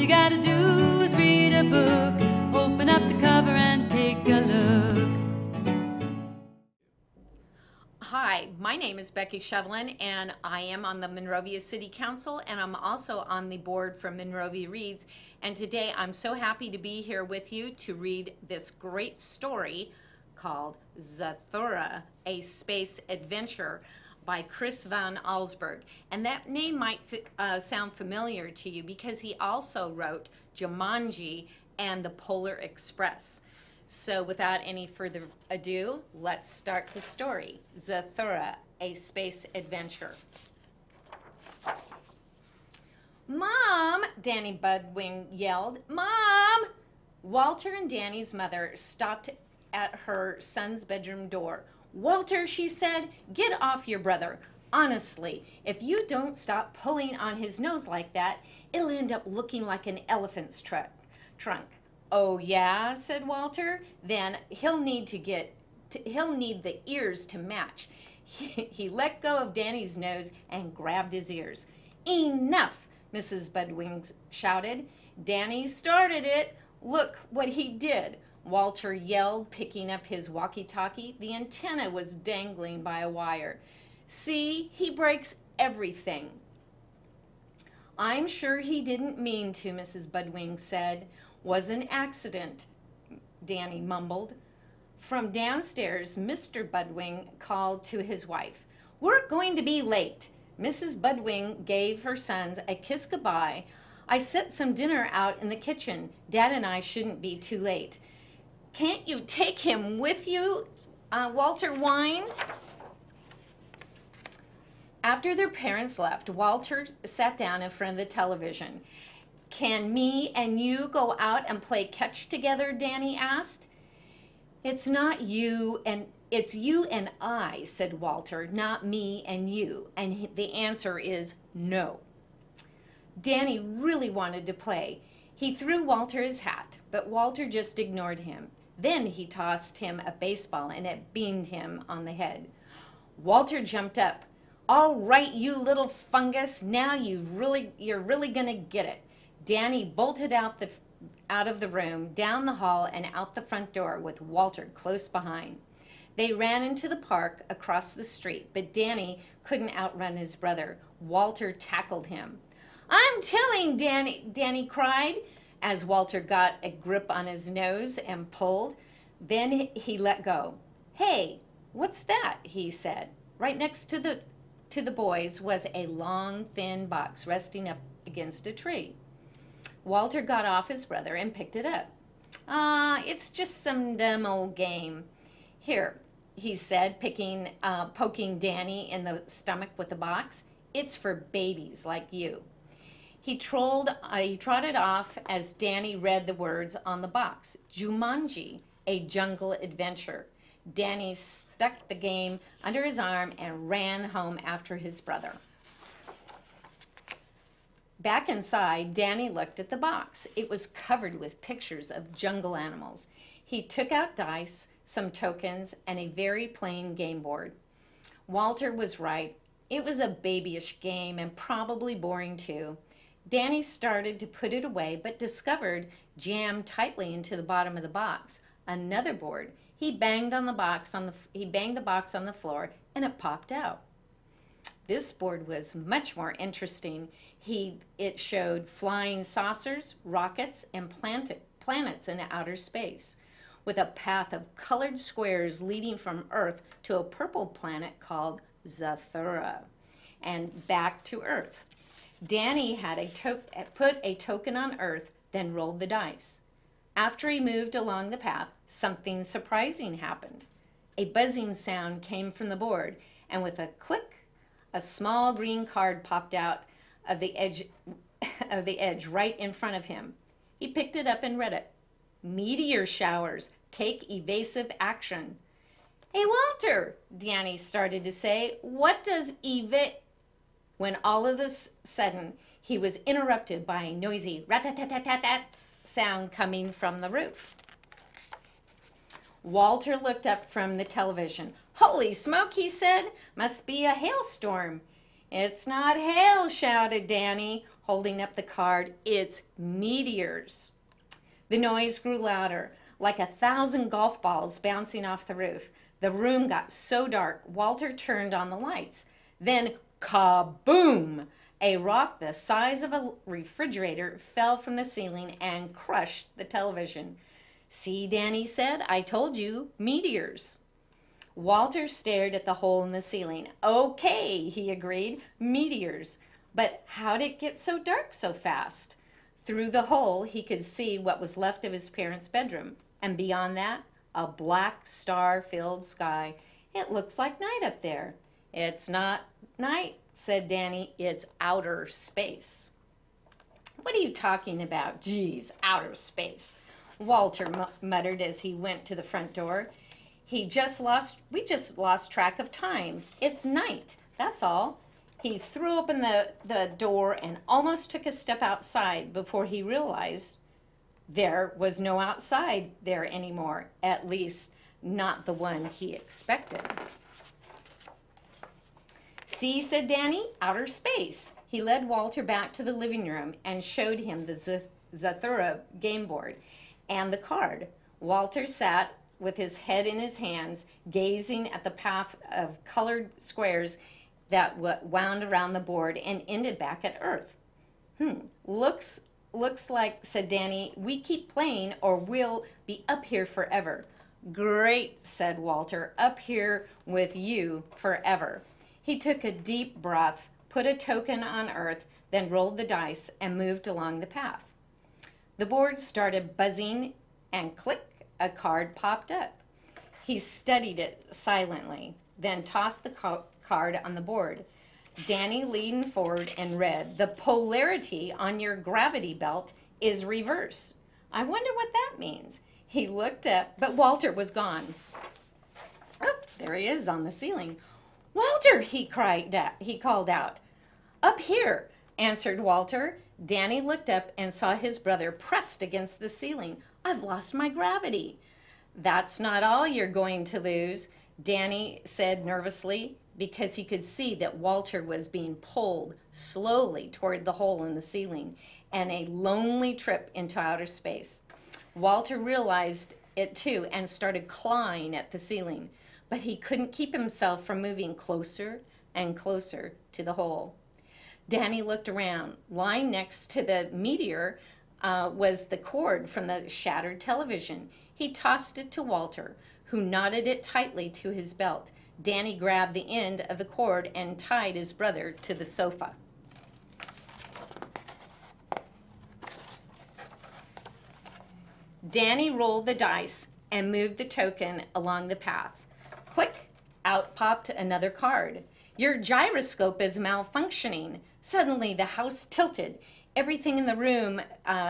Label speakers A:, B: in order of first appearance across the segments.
A: gotta do is read a book, open up the cover and take a look.
B: Hi, my name is Becky Shevlin, and I am on the Monrovia City Council, and I'm also on the board for Monrovia Reads. And today I'm so happy to be here with you to read this great story called Zathura, A Space Adventure by Chris van Allsburg. And that name might sound familiar to you because he also wrote Jumanji and the Polar Express. So without any further ado, let's start the story. Zathura, A Space Adventure. Mom, Danny Budwing yelled. Mom! Walter and Danny's mother stopped at her son's bedroom door. Walter, she said, get off your brother. Honestly, if you don't stop pulling on his nose like that, it'll end up looking like an elephant's trunk. Oh yeah, said Walter. Then he'll need the ears to match. He let go of Danny's nose and grabbed his ears. Enough, Mrs. Budwing shouted. Danny started it. Look what he did. Walter yelled, picking up his walkie-talkie. The antenna was dangling by a wire. See, he breaks everything. I'm sure he didn't mean to, Mrs. Budwing said. Was an accident, Danny mumbled. From downstairs, Mr. Budwing called to his wife. We're going to be late. Mrs. Budwing gave her sons a kiss goodbye. I set some dinner out in the kitchen. Dad and I shouldn't be too late. Can't you take him with you? Walter whined. After their parents left, Walter sat down in front of the television. Can me and you go out and play catch together? Danny asked. It's not you and it's you and I, said Walter, not me and you. And the answer is no. Danny really wanted to play. He threw Walter his hat, but Walter just ignored him. Then he tossed him a baseball and it beamed him on the head. Walter jumped up. All right, you little fungus, now you're really gonna get it. Danny bolted out of the room, down the hall, and out the front door with Walter close behind. They ran into the park across the street, but Danny couldn't outrun his brother. Walter tackled him. I'm telling, Danny cried, as Walter got a grip on his nose and pulled. Then he let go. Hey, what's that? He said. Right next to the boys was a long, thin box resting up against a tree. Walter got off his brother and picked it up. It's just some dumb old game. Here, he said, poking Danny in the stomach with the box. It's for babies like you. He trotted off as Danny read the words on the box. Jumanji, a jungle adventure. Danny stuck the game under his arm and ran home after his brother. Back inside, Danny looked at the box. It was covered with pictures of jungle animals. He took out dice, some tokens, and a very plain game board. Walter was right. It was a babyish game and probably boring too. Danny started to put it away, but discovered, jammed tightly into the bottom of the box, another board. He banged the box on the floor, and it popped out. This board was much more interesting. It showed flying saucers, rockets, and planets in outer space, with a path of colored squares leading from Earth to a purple planet called Zathura, and back to Earth. Danny had put a token on Earth, then rolled the dice. After he moved along the path, something surprising happened. A buzzing sound came from the board, and with a click, a small green card popped out of the edge right in front of him. He picked it up and read it. Meteor showers. Take evasive action. Hey, Walter, Danny started to say, what does When all of a sudden, he was interrupted by a noisy rat-tat-tat-tat-tat sound coming from the roof. Walter looked up from the television. Holy smoke, he said. Must be a hailstorm. It's not hail, shouted Danny, holding up the card. It's meteors. The noise grew louder, like 1,000 golf balls bouncing off the roof. The room got so dark, Walter turned on the lights. Then, kaboom! A rock the size of a refrigerator fell from the ceiling and crushed the television. "See," Danny said, "I told you, meteors." Walter stared at the hole in the ceiling. "Okay," he agreed, "meteors. But how did it get so dark so fast?" Through the hole, he could see what was left of his parents' bedroom, and beyond that, a black star-filled sky. "It looks like night up there." "It's not night," said Danny. "It's outer space." "What are you talking about? Geez, outer space," Walter muttered as he went to the front door. We just lost track of time. It's night, that's all." He threw open the door and almost took a step outside before he realized there was no outside there anymore, at least not the one he expected. "See," said Danny, "outer space." He led Walter back to the living room and showed him the Zathura game board and the card. Walter sat with his head in his hands, gazing at the path of colored squares that wound around the board and ended back at Earth. Looks like," said Danny, "we keep playing or we'll be up here forever." "Great," said Walter, "up here with you forever." He took a deep breath, put a token on Earth, then rolled the dice and moved along the path. The board started buzzing and click, a card popped up. He studied it silently, then tossed the card on the board. Danny leaned forward and read, "The polarity on your gravity belt is reverse." "I wonder what that means." He looked up, but Walter was gone. "Oh, there he is on the ceiling." "Walter," he called out. "Up here," answered Walter. Danny looked up and saw his brother pressed against the ceiling. "I've lost my gravity." "That's not all you're going to lose," Danny said nervously, because he could see that Walter was being pulled slowly toward the hole in the ceiling and a lonely trip into outer space. Walter realized it too and started clawing at the ceiling, but he couldn't keep himself from moving closer and closer to the hole. Danny looked around. Lying next to the meteor was the cord from the shattered television. He tossed it to Walter, who knotted it tightly to his belt. Danny grabbed the end of the cord and tied his brother to the sofa. Danny rolled the dice and moved the token along the path. Click! Out popped another card. "Your gyroscope is malfunctioning." Suddenly the house tilted. Everything in the room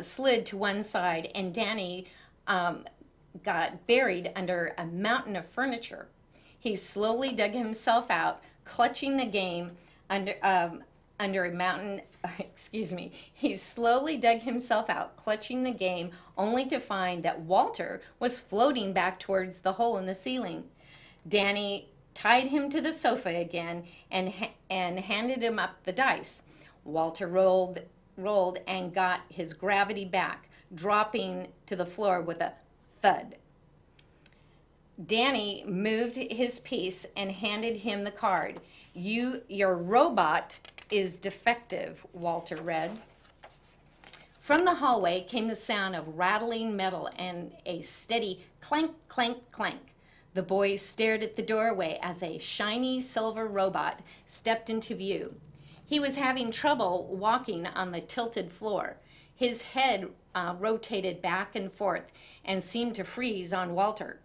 B: slid to one side, and Danny got buried under a mountain of furniture. He slowly dug himself out, clutching the game under a mountain. He slowly dug himself out, clutching the game, only to find that Walter was floating back towards the hole in the ceiling. Danny tied him to the sofa again and handed him up the dice. Walter rolled and got his gravity back, dropping to the floor with a thud. Danny moved his piece and handed him the card. Your robot is defective," Walter read. From the hallway came the sound of rattling metal and a steady clank, clank, clank. The boys stared at the doorway as a shiny silver robot stepped into view. He was having trouble walking on the tilted floor. His head rotated back and forth and seemed to freeze on Walter.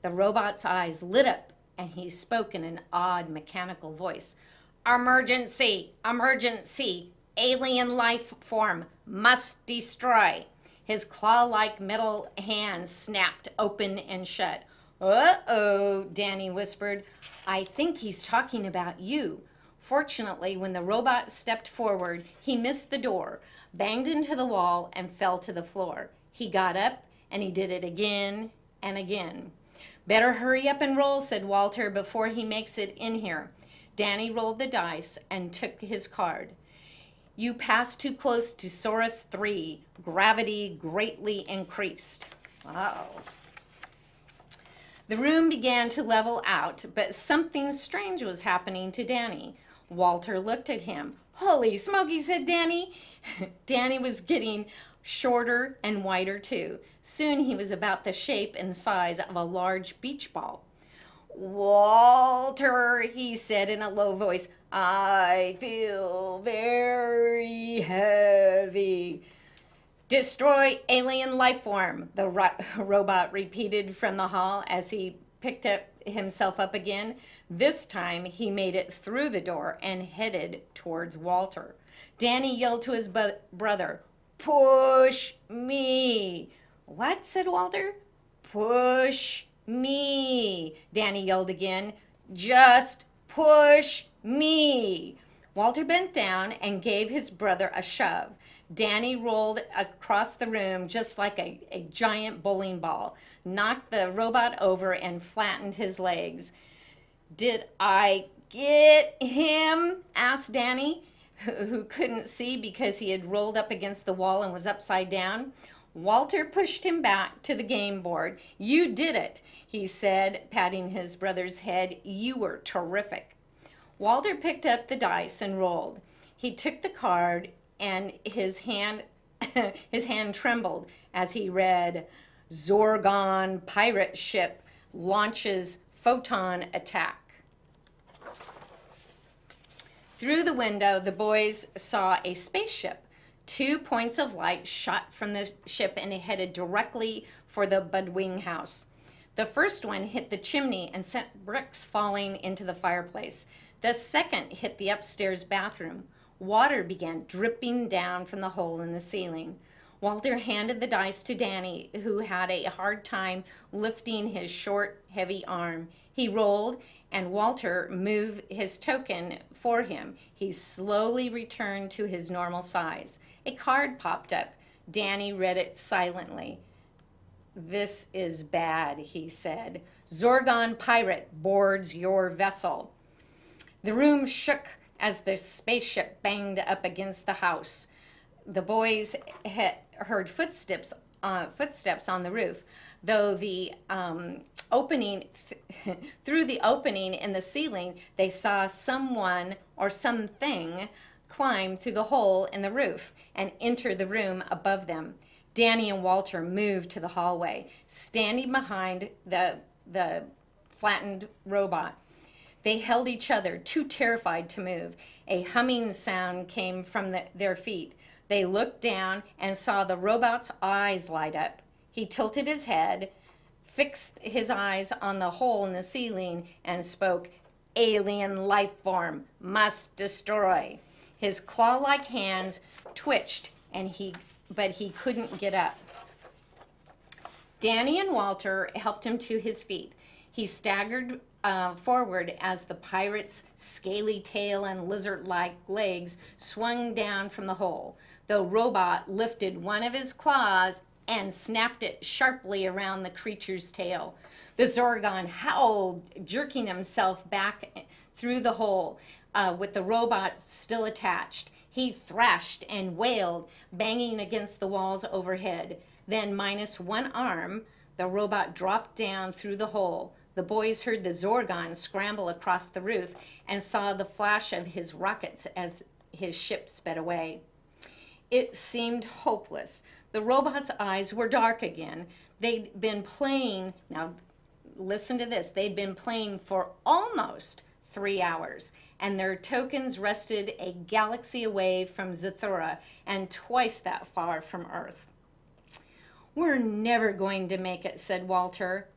B: The robot's eyes lit up, and he spoke in an odd, mechanical voice. "Emergency! Emergency! Alien life form! Must destroy!" His claw-like metal hands snapped open and shut. "Uh-oh," Danny whispered. "I think he's talking about you." Fortunately, when the robot stepped forward, he missed the door, banged into the wall, and fell to the floor. He got up, and he did it again and again. "Better hurry up and roll," said Walter, "before he makes it in here." Danny rolled the dice and took his card. You passed too close to Saurus 3. Gravity greatly increased. Wow. The room began to level out, but something strange was happening to Danny. Walter looked at him. Holy smoky, said Danny. Danny was getting shorter and whiter too. Soon he was about the shape and size of a large beach ball. Walter, he said in a low voice, I feel very heavy. Destroy alien life form, the robot repeated from the hall as he picked himself up again. This time he made it through the door and headed towards Walter. Danny yelled to his brother, push me. What? Said Walter. Push me. Danny yelled again. Just push me. Walter bent down and gave his brother a shove. Danny rolled across the room just like a giant bowling ball, knocked the robot over and flattened his legs. Did I get him? Asked Danny, who couldn't see because he had rolled up against the wall and was upside down. Walter pushed him back to the game board. You did it, he said, patting his brother's head. You were terrific. Walter picked up the dice and rolled. He took the card and his hand trembled as he read, Zorgon pirate ship launches photon attack. Through the window, the boys saw a spaceship. 2 points of light shot from the ship and headed directly for the Budwing house. The first one hit the chimney and sent bricks falling into the fireplace. The second hit the upstairs bathroom. Water began dripping down from the hole in the ceiling. Walter handed the dice to Danny, who had a hard time lifting his short, heavy arm. He rolled, and Walter moved his token for him. He slowly returned to his normal size. A card popped up. Danny read it silently. This is bad, he said. Zorgon pirate boards your vessel. The room shook as the spaceship banged up against the house. The boys heard footsteps on the roof, though the through the opening in the ceiling, they saw someone or something climb through the hole in the roof and enter the room above them. Danny and Walter moved to the hallway, standing behind the flattened robot. They held each other, too terrified to move. A humming sound came from their feet. They looked down and saw the robot's eyes light up. He tilted his head, fixed his eyes on the hole in the ceiling, and spoke, Alien life form, must destroy. His claw-like hands twitched, but he couldn't get up. Danny and Walter helped him to his feet. He staggered forward as the pirate's scaly tail and lizard-like legs swung down from the hole. The robot lifted one of his claws and snapped it sharply around the creature's tail. The Zorgon howled, jerking himself back through the hole with the robot still attached. He thrashed and wailed, banging against the walls overhead. Then, minus one arm, the robot dropped down through the hole. The boys heard the Zorgon scramble across the roof and saw the flash of his rockets as his ship sped away. It seemed hopeless. The robot's eyes were dark again. They'd been playing, now listen to this, they'd been playing for almost 3 hours, and their tokens rested a galaxy away from Zathura and twice that far from Earth. We're never going to make it, said Walter.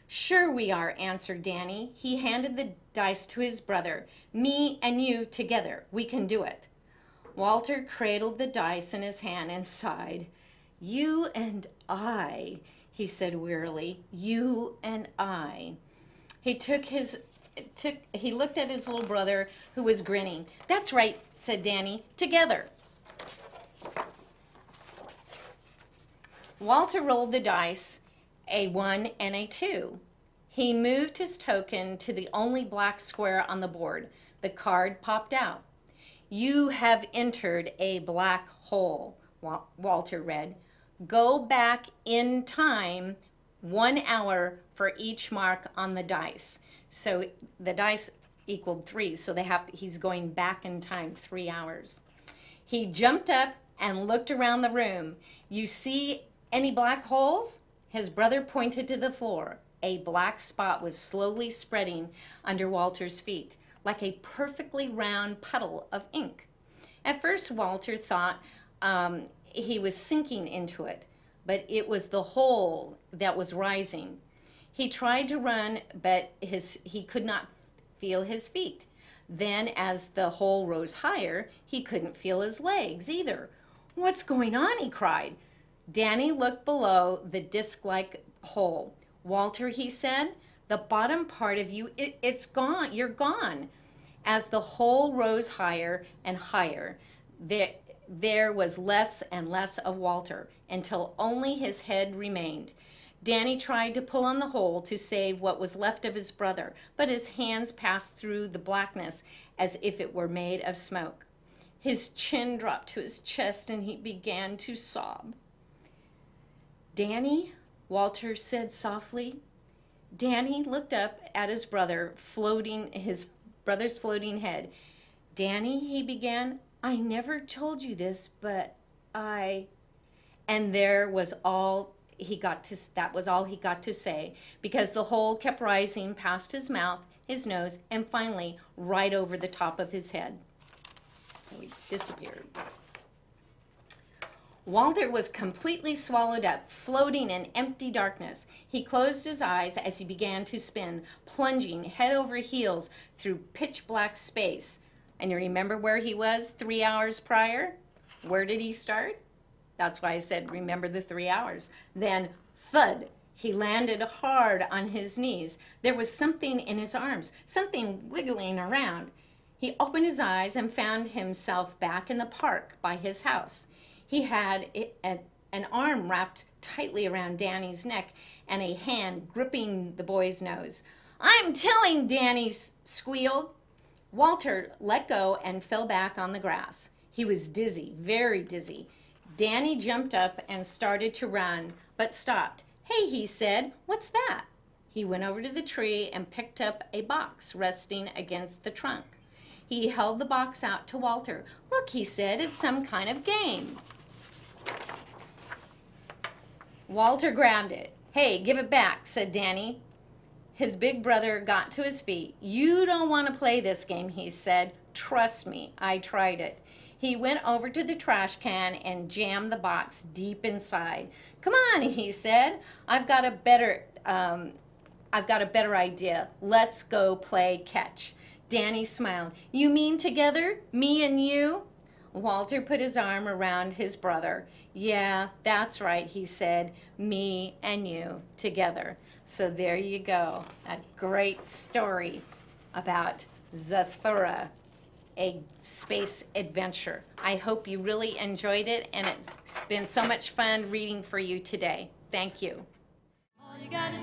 B: Sure we are, answered Danny. He handed the dice to his brother. Me and you together, we can do it. Walter cradled the dice in his hand and sighed. You and I, he said wearily. You and I. He looked at his little brother, who was grinning. That's right, said Danny. Together. Walter rolled the dice, a 1 and a 2. He moved his token to the only black square on the board. The card popped out. You have entered a black hole, Walter read. Go back in time 1 hour for each mark on the dice. So the dice equaled 3, so he's going back in time 3 hours. He jumped up and looked around the room. You see any black holes? His brother pointed to the floor. A black spot was slowly spreading under Walter's feet, like a perfectly round puddle of ink. At first, Walter thought he was sinking into it, but it was the hole that was rising. He tried to run, but he could not feel his feet. Then, as the hole rose higher, he couldn't feel his legs either. "What's going on?" he cried. Danny looked below the disc-like hole. "Walter," he said, "the bottom part of you, it's gone. You're gone." As the hole rose higher and higher, there was less and less of Walter, until only his head remained. Danny tried to pull on the hole to save what was left of his brother, but his hands passed through the blackness as if it were made of smoke. His chin dropped to his chest and he began to sob. "Danny," Walter said softly. Danny looked up at his brother's floating head. "Danny," he began, "I never told you this, but And that was all he got to say, because the hole kept rising past his mouth, his nose, and finally right over the top of his head. So he disappeared. Walter was completely swallowed up, floating in empty darkness. He closed his eyes as he began to spin, plunging head over heels through pitch-black space. And you remember where he was 3 hours prior? Where did he start? That's why I said, remember the 3 hours. Then, thud, he landed hard on his knees. There was something in his arms, something wiggling around. He opened his eyes and found himself back in the park by his house. He had an arm wrapped tightly around Danny's neck and a hand gripping the boy's nose. "I'm telling," Danny squealed. Walter let go and fell back on the grass. He was dizzy, very dizzy. Danny jumped up and started to run, but stopped. "Hey," he said, "what's that?" He went over to the tree and picked up a box resting against the trunk. He held the box out to Walter. "Look," he said, "it's some kind of game." Walter grabbed it. "Hey, give it back," said Danny. His big brother got to his feet. "You don't want to play this game," he said. "Trust me, I tried it." He went over to the trash can and jammed the box deep inside. "Come on," he said. I've got a better idea. Let's go play catch." Danny smiled. "You mean together? Me and you?" Walter put his arm around his brother. "Yeah, that's right," he said. "Me and you together." So there you go. A great story about Zathura, a space adventure. I hope you really enjoyed it, and it's been so much fun reading for you today. Thank you.
A: All you gotta